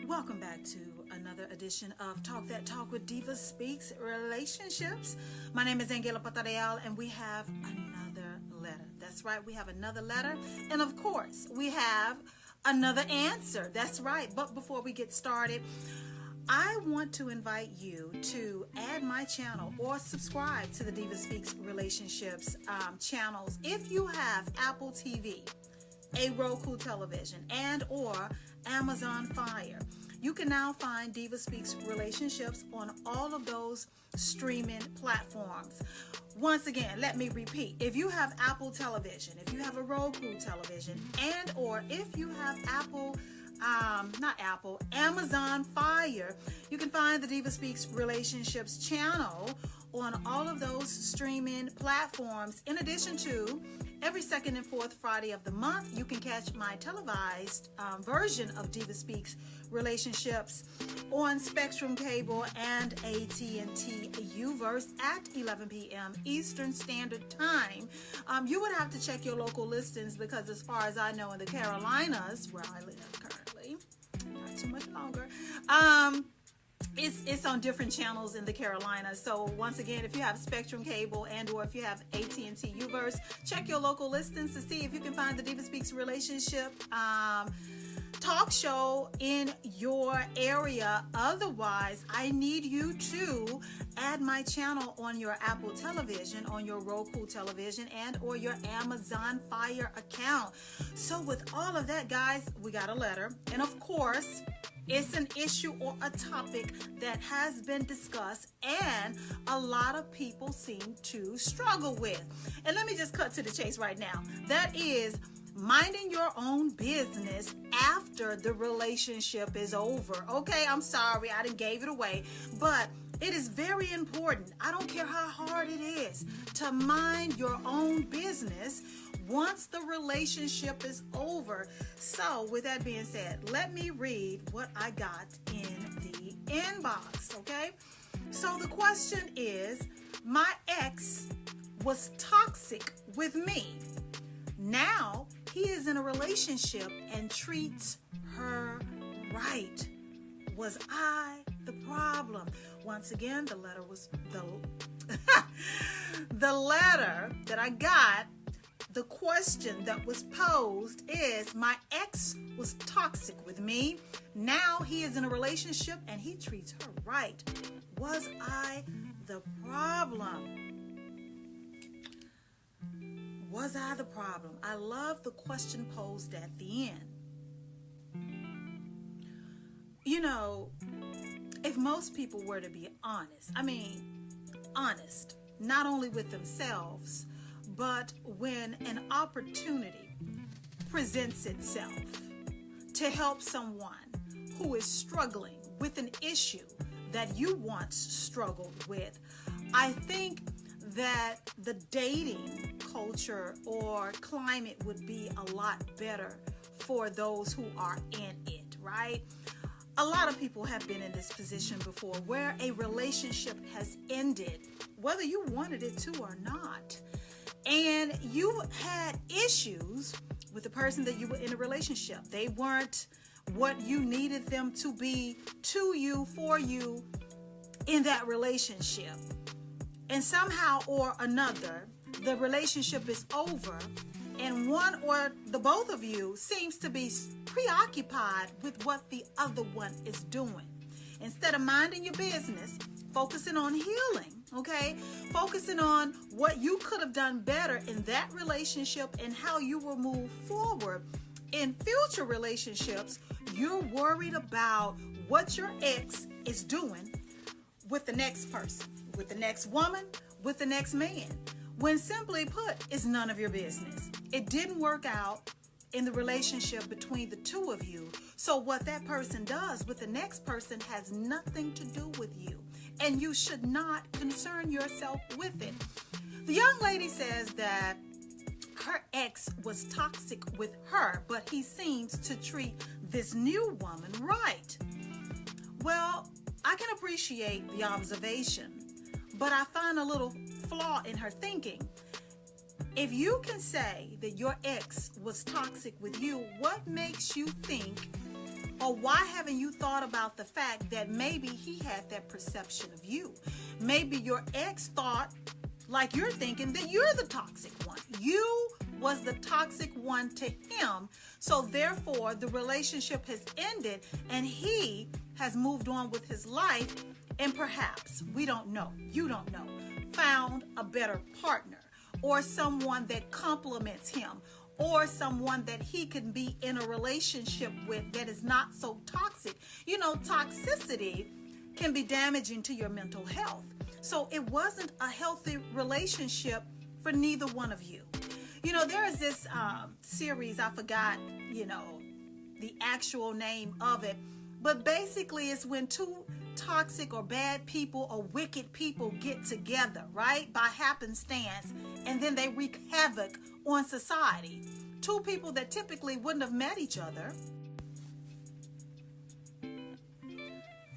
Welcome back to another edition of Talk That Talk with DivaSpeaks Relationships. My name is AnGala, Portorreal, and we have another letter. That's right, we have another letter. And of course, we have another answer. That's right. But before we get started, I want to invite you to add my channel or subscribe to the DivaSpeaks Relationships channels if you have Apple TV, a Roku television, and or Amazon Fire. You can now find DivaSpeaks Relationships on all of those streaming platforms. Once again, let me repeat. If you have Apple television, if you have a Roku television, and or if you have Amazon Fire, you can find the DivaSpeaks Relationships channel on all of those streaming platforms. In addition to every second and fourth Friday of the month, you can catch my televised version of DivaSpeaks Relationships on Spectrum Cable and AT&T Uverse at 11 p.m. Eastern Standard Time. You would have to check your local listings because as far as I know, in the Carolinas, where I live currently, not too much longer, it's on different channels in the Carolinas. So once again, if you have Spectrum Cable and or if you have AT&T Uverse, check your local listings to see if you can find the DivaSpeaks Relationship talk show in your area. Otherwise, I need you to add my channel on your Apple television, on your Roku television, and or your Amazon Fire account. So with all of that, guys, we got a letter. And of course, it's an issue or a topic that has been discussed and a lot of people seem to struggle with. And let me just cut to the chase right now. That is minding your own business after the relationship is over. Okay, I'm sorry, I done gave it away, but it is very important. I don't care how hard it is to mind your own business once the relationship is over. So with that being said, let me read what I got in the inbox, okay? So the question is, my ex was toxic with me. Now he is in a relationship and treats her right. Was I the problem? Once again, the letter was the letter that I got. The question that was posed is, my ex was toxic with me. Now he is in a relationship and he treats her right. Was I the problem? Was I the problem? I love the question posed at the end. You know, if most people were to be honest, honest, not only with themselves, but when an opportunity presents itself to help someone who is struggling with an issue that you once struggled with, I think that the dating culture or climate would be a lot better for those who are in it, right? A lot of people have been in this position before where a relationship has ended, whether you wanted it to or not. And you had issues with the person that you were in a relationship. They weren't what you needed them to be to you, for you in that relationship. And somehow or another, the relationship is over and one or the both of you seems to be preoccupied with what the other one is doing. Instead of minding your business, focusing on healing, okay? Focusing on what you could have done better in that relationship and how you will move forward in future relationships, you're worried about what your ex is doing with the next person, with the next woman, with the next man. When simply put, it's none of your business. It didn't work out in the relationship between the two of you. So what that person does with the next person has nothing to do with you. And you should not concern yourself with it. The young lady says that her ex was toxic with her, but he seems to treat this new woman right. Well, I can appreciate the observation, but I find a little flaw in her thinking. If you can say that your ex was toxic with you, what makes you think Or why haven't you thought about the fact that maybe he had that perception of you? Maybe your ex thought, like you're thinking, that you're the toxic one. You was the toxic one to him. So therefore, the relationship has ended and he has moved on with his life. And perhaps, we don't know, you don't know, found a better partner or someone that complements him, or someone that he can be in a relationship with that is not so toxic. You know, toxicity can be damaging to your mental health. So it wasn't a healthy relationship for neither one of you. You know, there is this series, I forgot, the actual name of it, but basically it's when two toxic or bad people or wicked people get together, right, by happenstance, and then they wreak havoc on society. Two people that typically wouldn't have met each other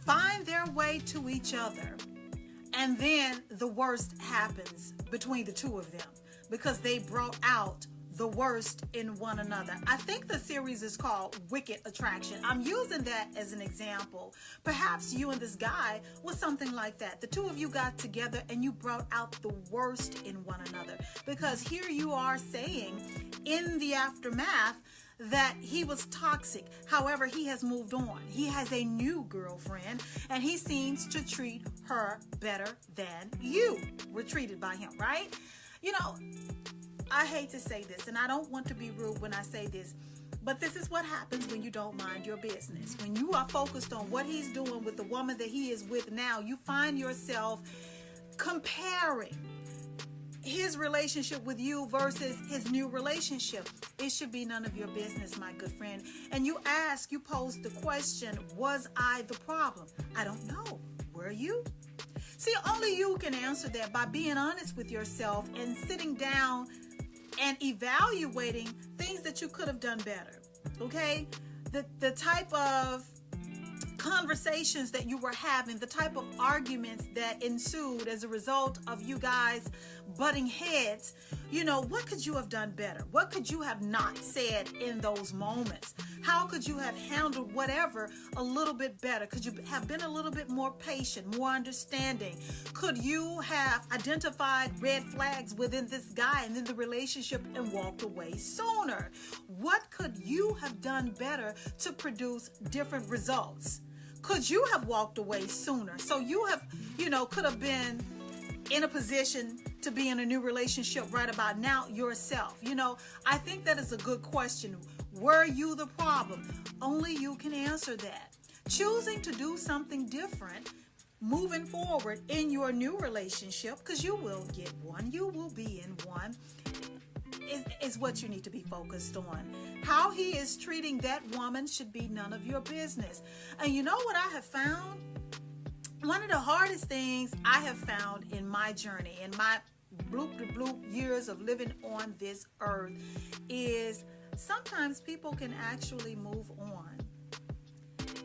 find their way to each other, and then the worst happens between the two of them because they brought out the worst in one another. I think the series is called Wicked Attraction. I'm using that as an example. Perhaps you and this guy was something like that. The two of you got together and you brought out the worst in one another, because here you are saying in the aftermath that he was toxic. However, he has moved on. He has a new girlfriend and he seems to treat her better than you were treated by him, right? I hate to say this, and I don't want to be rude when I say this, but this is what happens when you don't mind your business. When you are focused on what he's doing with the woman that he is with now, you find yourself comparing his relationship with you versus his new relationship. It should be none of your business, my good friend. And you pose the question, was I the problem? I don't know. Were you? See, only you can answer that by being honest with yourself and sitting down and evaluating things that you could have done better. Okay? The type of conversations that you were having, the type of arguments that ensued as a result of you guys butting heads, what could you have done better? What could you have not said in those moments? How could you have handled whatever a little bit better? Could you have been a little bit more patient, more understanding? Could you have identified red flags within this guy and in the relationship and walked away sooner? What could you have done better to produce different results? Could you have walked away sooner? So you have, could have been in a position to be in a new relationship right about now yourself. I think that is a good question. Were you the problem? Only you can answer that. Choosing to do something different moving forward in your new relationship, because you will get one, you will be in one, is what you need to be focused on. How he is treating that woman should be none of your business. And you know what I have found? One of the hardest things I have found in my journey, in my bloop years of living on this earth, is sometimes people can actually move on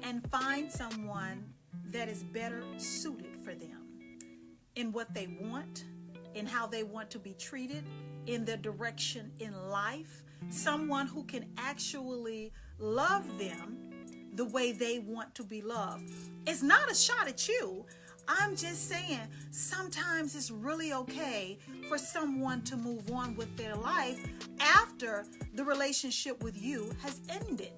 and find someone that is better suited for them in what they want, in how they want to be treated, in their direction in life. Someone who can actually love them the way they want to be loved. It's not a shot at you. I'm just saying, sometimes it's really okay for someone to move on with their life after the relationship with you has ended.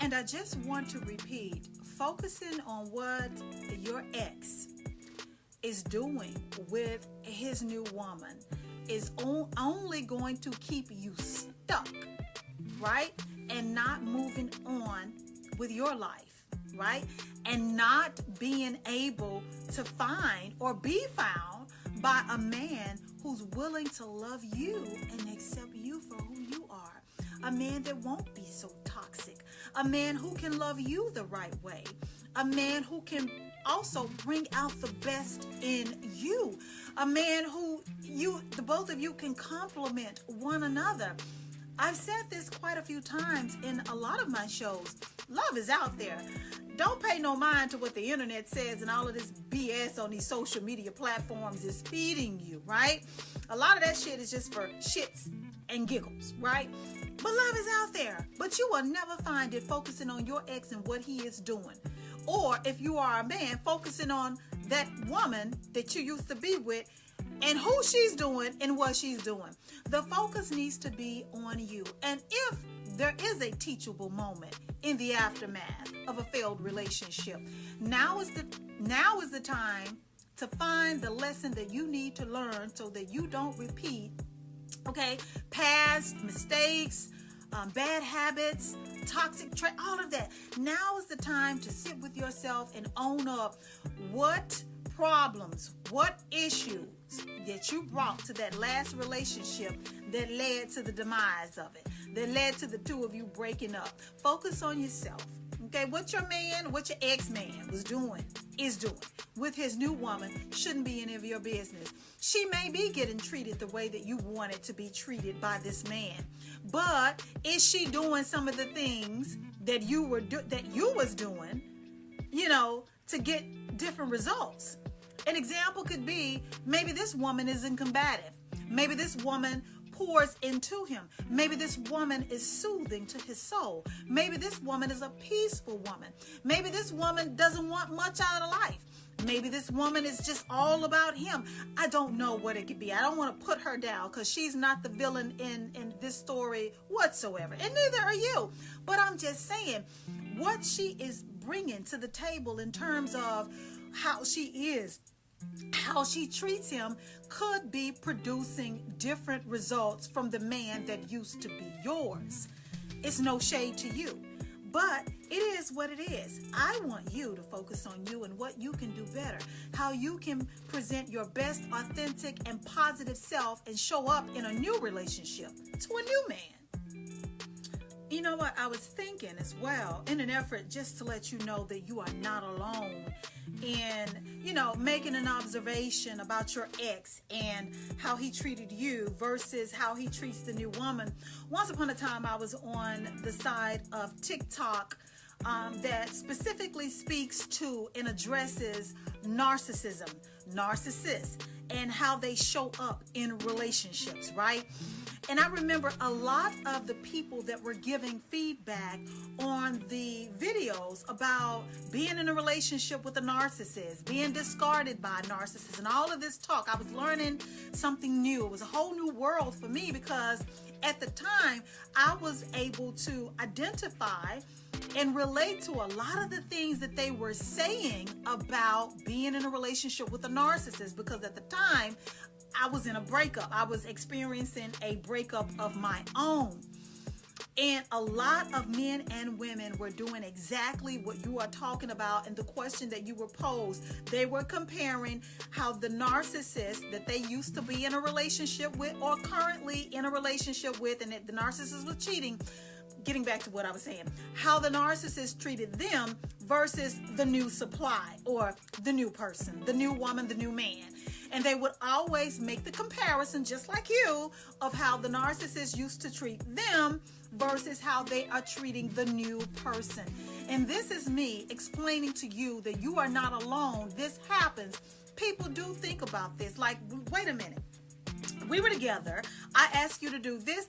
And I just want to repeat, focusing on what your ex is doing with his new woman is only going to keep you stuck, right? And not moving on with your life, right? And not being able to find or be found by a man who's willing to love you and accept you for who you are. A man that won't be so toxic. A man who can love you the right way. A man who can also bring out the best in you. A man who the both of you can complement one another. I've said this quite a few times in a lot of my shows. Love is out there. Don't pay no mind to what the internet says and all of this BS on these social media platforms is feeding you, right? A lot of that shit is just for shits and giggles, right? But love is out there. But you will never find it focusing on your ex and what he is doing. Or if you are a man, focusing on that woman that you used to be with and who she's doing and what she's doing. The focus needs to be on you. And if there is a teachable moment in the aftermath of a failed relationship, now is the time to find the lesson that you need to learn so that you don't repeat, past mistakes, bad habits, toxic trait, all of that. Now is the time to sit with yourself and own up what problems, what issues that you brought to that last relationship that led to the demise of it, that led to the two of you breaking up. Focus on yourself. Okay, what your ex-man is doing with his new woman shouldn't be any of your business. She may be getting treated the way that you wanted to be treated by this man, but is she doing some of the things that you was doing, to get different results? An example could be, maybe this woman isn't combative. Maybe this woman pours into him. Maybe this woman is soothing to his soul. Maybe this woman is a peaceful woman. Maybe this woman doesn't want much out of life. Maybe this woman is just all about him. I don't know what it could be. I don't want to put her down because she's not the villain in this story whatsoever. And neither are you. But I'm just saying, what she is bringing to the table in terms of how she is, how she treats him, could be producing different results from the man that used to be yours. It's no shade to you, but it is what it is. I want you to focus on you and what you can do better, how you can present your best, authentic, and positive self and show up in a new relationship to a new man. You know what? I was thinking as well, in an effort just to let you know that you are not alone in, making an observation about your ex and how he treated you versus how he treats the new woman. Once upon a time, I was on the side of TikTok that specifically speaks to and addresses narcissism, narcissists, and how they show up in relationships, right? And I remember a lot of the people that were giving feedback on the videos about being in a relationship with a narcissist, being discarded by a narcissist, and all of this talk. I was learning something new. It was a whole new world for me because at the time I was able to identify and relate to a lot of the things that they were saying about being in a relationship with a narcissist, because at the time I was in a breakup. I was experiencing a breakup of my own. And a lot of men and women were doing exactly what you are talking about. And the question that you were posed, they were comparing how the narcissist that they used to be in a relationship with or currently in a relationship with, and that the narcissist was cheating. Getting back to what I was saying, how the narcissist treated them versus the new supply or the new person, the new woman, the new man. And they would always make the comparison, just like you, of how the narcissist used to treat them versus how they are treating the new person. And this is me explaining to you that you are not alone. This happens. People do think about this. Like, wait a minute. We were together. I asked you to do this,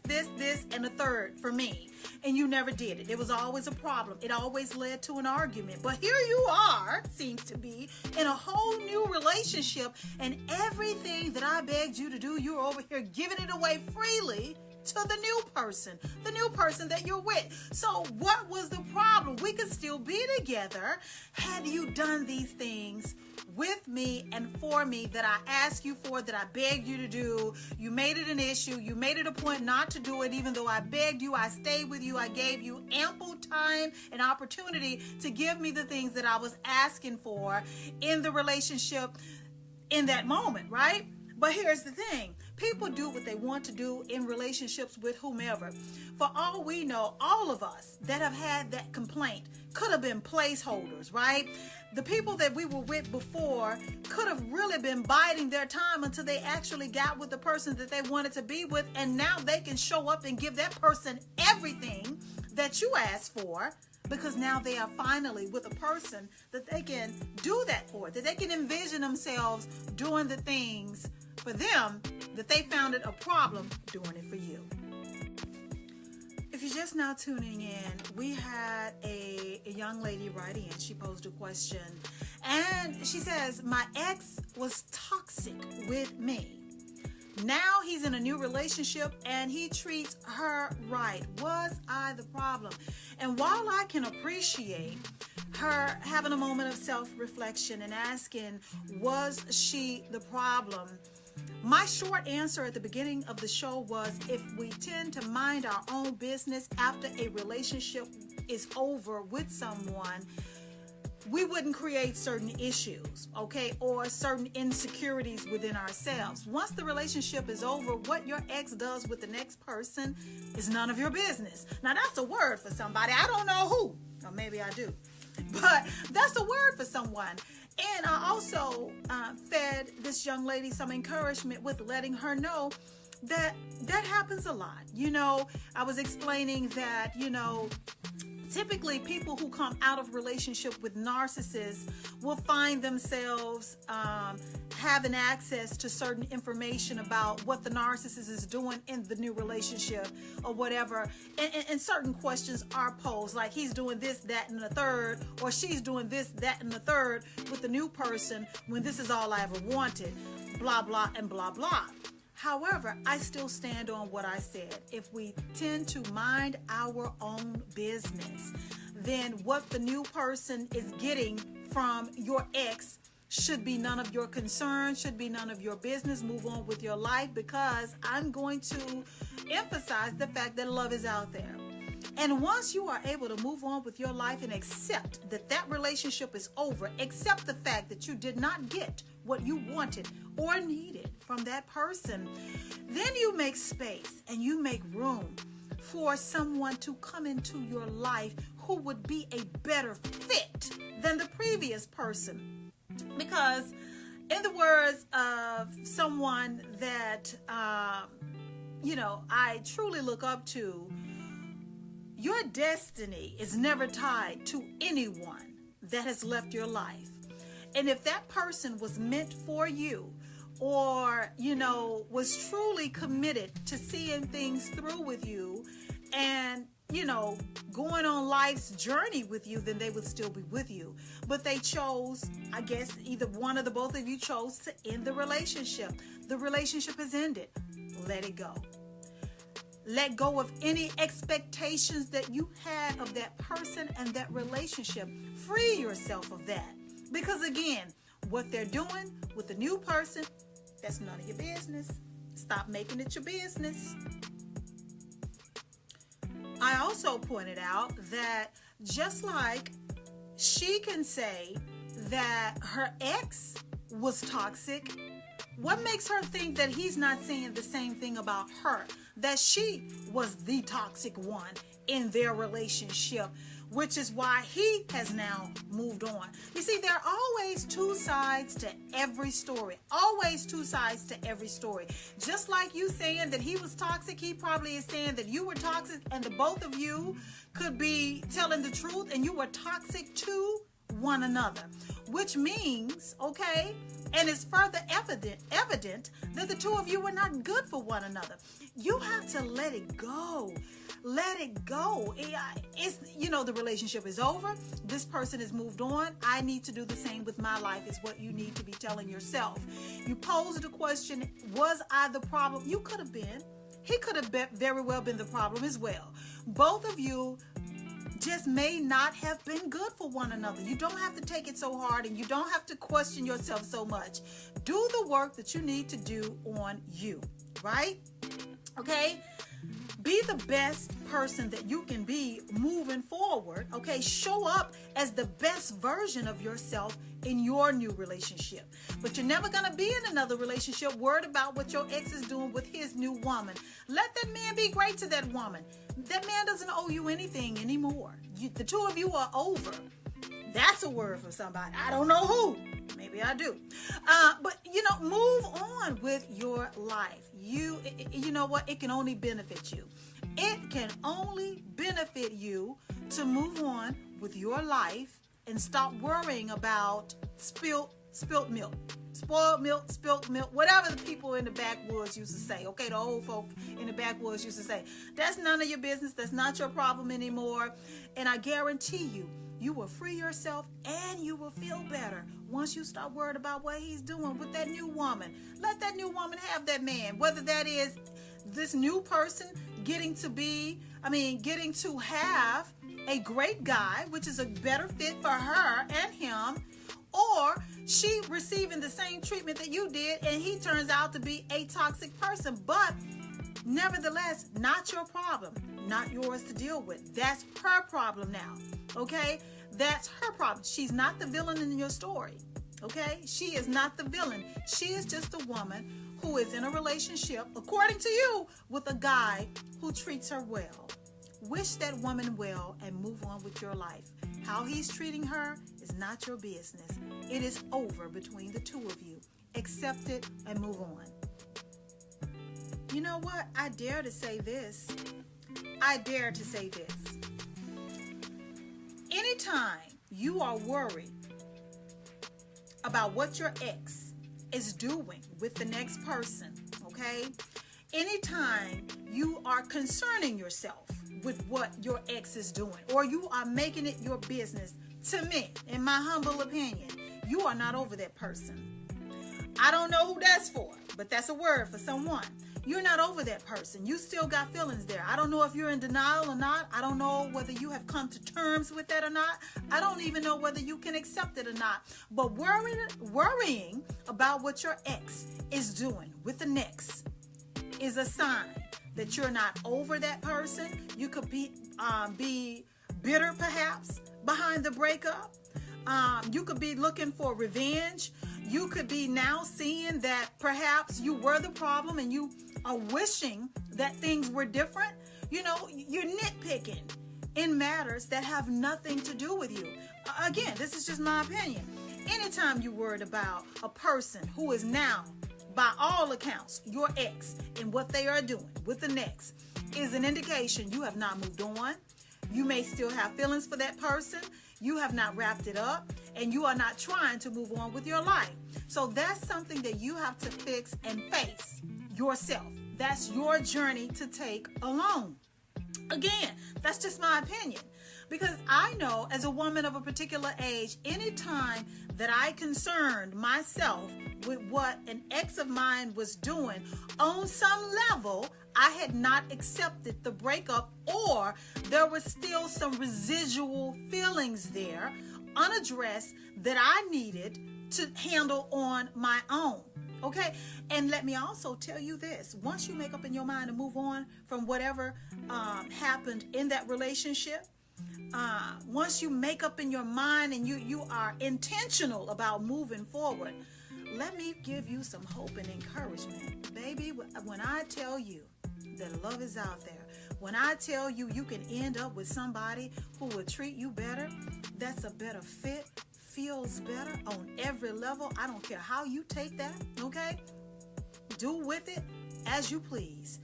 and a third for me. And you never did it. It was always a problem. It always led to an argument. But here you are, seems to be, in a whole new relationship. And everything that I begged you to do, you're over here giving it away freely to the new person that you're with. So what was the problem? We could still be together had you done these things with me and for me that I asked you for, that I begged you to do. You made it an issue. You made it a point not to do it, even though I begged you. I stayed with you. I gave you ample time and opportunity to give me the things that I was asking for in the relationship in that moment, right? But here's the thing. People do what they want to do in relationships with whomever. For all we know, all of us that have had that complaint could have been placeholders, right? The people that we were with before could have really been biding their time until they actually got with the person that they wanted to be with. And now they can show up and give that person everything that you asked for, because now they are finally with a person that they can do that for, that they can envision themselves doing the things for. for them that they found it a problem doing it for you. If you're just now tuning in, we had a young lady write in. She posed a question, and she says, my ex was toxic with me. Now he's in a new relationship and he treats her right. Was I the problem? And while I can appreciate her having a moment of self-reflection and asking, was she the problem? My short answer at the beginning of the show was, if we tend to mind our own business after a relationship is over with someone, we wouldn't create certain issues, okay, or certain insecurities within ourselves. Once the relationship is over, what your ex does with the next person is none of your business. Now, that's a word for somebody. I don't know who, or maybe I do, but that's a word for someone. And I also fed this young lady some encouragement with letting her know that happens a lot. You know, I was explaining that, you know, typically people who come out of relationship with narcissists will find themselves having access to certain information about what the narcissist is doing in the new relationship or whatever. And certain questions are posed, like he's doing this, that, and the third, or she's doing this, that, and the third with the new person when this is all I ever wanted, blah, blah, and blah, blah. However, I still stand on what I said. If we tend to mind our own business, then what the new person is getting from your ex should be none of your concern, should be none of your business. Move on with your life, because I'm going to emphasize the fact that love is out there. And once you are able to move on with your life and accept that that relationship is over, accept the fact that you did not get what you wanted or needed from that person, then you make space and you make room for someone to come into your life who would be a better fit than the previous person. Because in the words of someone that, I truly look up to, your destiny is never tied to anyone that has left your life. And if that person was meant for you, or, was truly committed to seeing things through with you and, going on life's journey with you, then they would still be with you. But they chose, I guess, either one of the both of you chose to end the relationship. The relationship has ended. Let it go. Let go of any expectations that you had of that person and that relationship. Free yourself of that. Because again, what they're doing with the new person, that's none of your business. Stop making it your business. I also pointed out that just like she can say that her ex was toxic, what makes her think that he's not saying the same thing about her? That she was the toxic one in their relationship, which is why he has now moved on. You see, there are always two sides to every story. Always two sides to every story. Just like you saying that he was toxic, he probably is saying that you were toxic, and the both of you could be telling the truth, and you were toxic to one another. Which means, okay, and it's further evident that the two of you were not good for one another. You have to let it go. Let it go. It's, the relationship is over. This person has moved on. I need to do the same with my life, is what you need to be telling yourself. You posed the question, was I the problem? You could have been. He could have very well been the problem as well. Both of you just may not have been good for one another. You don't have to take it so hard, and you don't have to question yourself so much. Do the work that you need to do on you, right? Okay? Be the best person that you can be moving forward, okay? Show up as the best version of yourself in your new relationship. But you're never going to be in another relationship worried about what your ex is doing with his new woman. Let that man be great to that woman. That man doesn't owe you anything anymore. The two of you are over. That's a word from somebody. I don't know who. Maybe I do. But, move on with your life. You know what? It can only benefit you. It can only benefit you to move on with your life and stop worrying about spilt spilt milk. Spoiled milk, spilt milk, whatever the people in the backwoods used to say. Okay, the old folk in the backwoods used to say. That's none of your business. That's not your problem anymore. And I guarantee you, you will free yourself and you will feel better once you start worried about what he's doing with that new woman. Let that new woman have that man, whether that is this new person getting to have a great guy, which is a better fit for her and him, or she receiving the same treatment that you did and he turns out to be a toxic person. But nevertheless, not your problem, not yours to deal with. That's her problem now, okay? That's her problem. She's not the villain in your story, okay? She is not the villain. She is just a woman who is in a relationship, according to you, with a guy who treats her well. Wish that woman well and move on with your life. How he's treating her is not your business. It is over between the two of you. Accept it and move on. You know what? I dare to say this. Anytime you are worried about what your ex is doing with the next person, okay? Anytime you are concerning yourself with what your ex is doing, or you are making it your business, to me, in my humble opinion, you are not over that person. I don't know who that's for, but that's a word for someone. You're not over that person. You still got feelings there. I don't know if you're in denial or not. I don't know whether you have come to terms with that or not. I don't even know whether you can accept it or not. But worrying about what your ex is doing with the next is a sign that you're not over that person. You could be bitter, perhaps, behind the breakup. You could be looking for revenge. You could be now seeing that perhaps you were the problem and you are wishing that things were different. You know, you're nitpicking in matters that have nothing to do with you. Again, this is just my opinion. Anytime you're worried about a person who is now, by all accounts, your ex and what they are doing with the next is an indication you have not moved on. You may still have feelings for that person. You have not wrapped it up, and you are not trying to move on with your life. So that's something that you have to fix and face yourself. That's your journey to take alone. Again, that's just my opinion. Because I know, as a woman of a particular age, anytime that I concerned myself with what an ex of mine was doing, on some level, I had not accepted the breakup, or there was still some residual feelings there, unaddressed, that I needed to handle on my own. Okay? And let me also tell you this. Once you make up in your mind to move on from whatever happened in that relationship, once you make up in your mind and you are intentional about moving forward, let me give you some hope and encouragement. Baby, when I tell you that love is out there, when I tell you you can end up with somebody who will treat you better, that's a better fit, feels better on every level. I don't care how you take that, okay? Do with it as you please.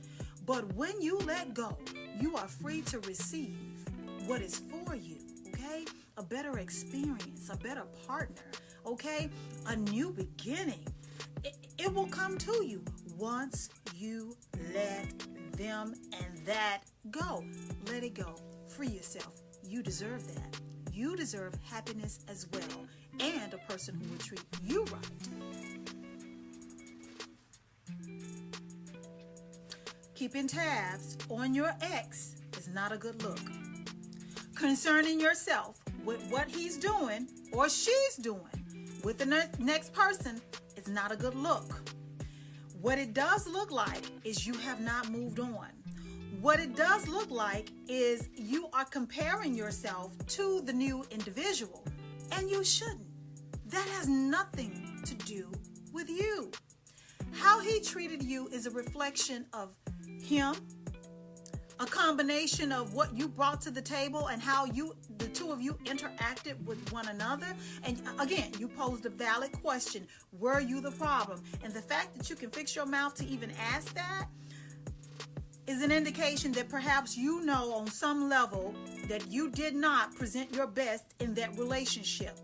But when you let go, you are free to receive what is for you, okay? A better experience, a better partner, okay? A new beginning. It will come to you once you let them and that go. Let it go. Free yourself. You deserve that. You deserve happiness as well, and a person who will treat you right. Keeping tabs on your ex is not a good look. Concerning yourself with what he's doing or she's doing with the next person is not a good look. What it does look like is you have not moved on. What it does look like is you are comparing yourself to the new individual, and you shouldn't. That has nothing to do with you. How he treated you is a reflection of him, a combination of what you brought to the table and how the two of you interacted with one another. And again, you posed a valid question. Were you the problem? And the fact that you can fix your mouth to even ask that is an indication that perhaps you know on some level that you did not present your best in that relationship.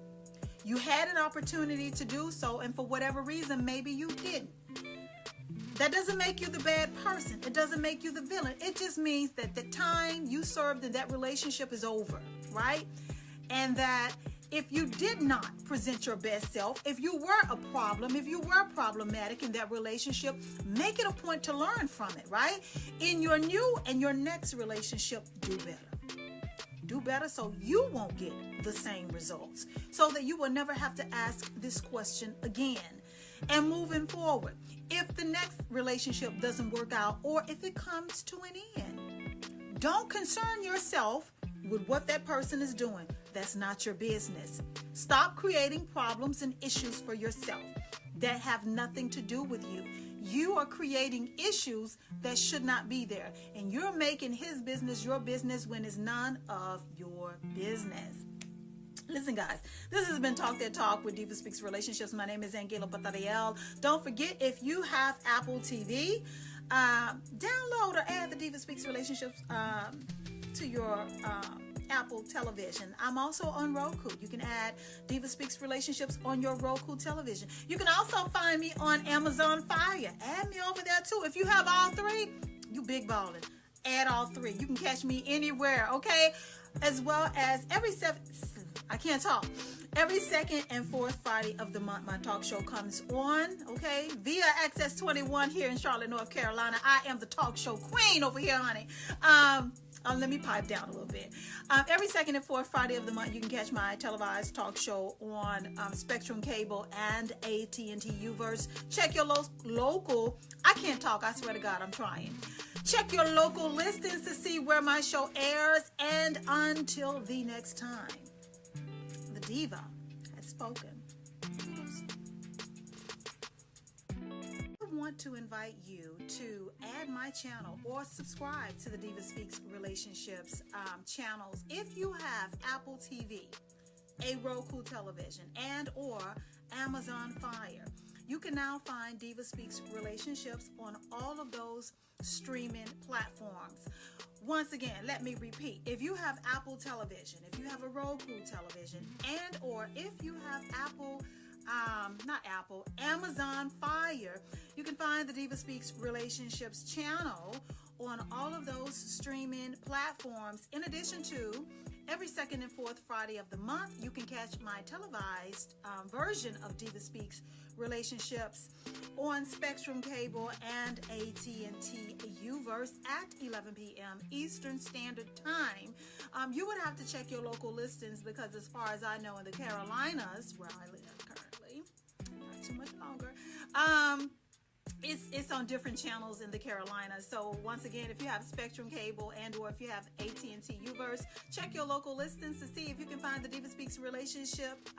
You had an opportunity to do so, and for whatever reason, maybe you didn't. That doesn't make you the bad person. It doesn't make you the villain. It just means that the time you served in that relationship is over, right? And that if you did not present your best self, if you were a problem, if you were problematic in that relationship, make it a point to learn from it, right? In your new and your next relationship, do better. Do better so you won't get the same results, so that you will never have to ask this question again. And moving forward, if the next relationship doesn't work out, or if it comes to an end, don't concern yourself with what that person is doing. That's not your business. Stop creating problems and issues for yourself that have nothing to do with you. You are creating issues that should not be there, and you're making his business your business when it's none of your business. Listen, guys, this has been Talk That Talk with DivaSpeaks Relationships. My name is AnGala Portorreal. Don't forget, if you have Apple TV, download or add the DivaSpeaks Relationships to your Apple television. I'm also on Roku. You can add DivaSpeaks Relationships on your Roku television. You can also find me on Amazon Fire. Add me over there too. If you have all three, you big ballin'. Add all three. You can catch me anywhere, okay? As well as every second and fourth Friday of the month, my talk show comes on, okay? Via Access 21 here in Charlotte, North Carolina. I am the talk show queen over here, honey. Let me pipe down a little bit. Every second and fourth Friday of the month, you can catch my televised talk show on Spectrum Cable and AT&T Uverse. Check your local. I can't talk. I swear to God, I'm trying. Check your local listings to see where my show airs. And until the next time, the Diva has spoken. I want to invite you to add my channel or subscribe to the DivaSpeaks Relationships channels if you have Apple TV, a Roku television, and or Amazon Fire. You can now find DivaSpeaks Relationships on all of those streaming platforms. Once again, let me repeat. If you have Apple television, if you have a Roku television, and or if you have Amazon Fire, you can find the DivaSpeaks Relationships channel on all of those streaming platforms. In addition to, every second and fourth Friday of the month, you can catch my televised version of DivaSpeaks Relationships on Spectrum Cable and AT&T Uverse at 11 p.m. Eastern Standard Time. You would have to check your local listings, because as far as I know, in the Carolinas, where I live currently, not too much longer, it's on different channels in the Carolinas. So once again, if you have Spectrum Cable and or if you have AT&T Uverse, check your local listings to see if you can find the DivaSpeaks Relationship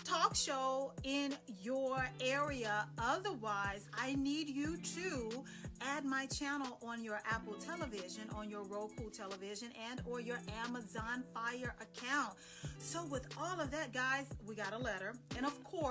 talk show in your area. Otherwise, I need you to add my channel on your Apple television, on your Roku television, and or your Amazon Fire account. So with all of that, guys, we got a letter, and of course,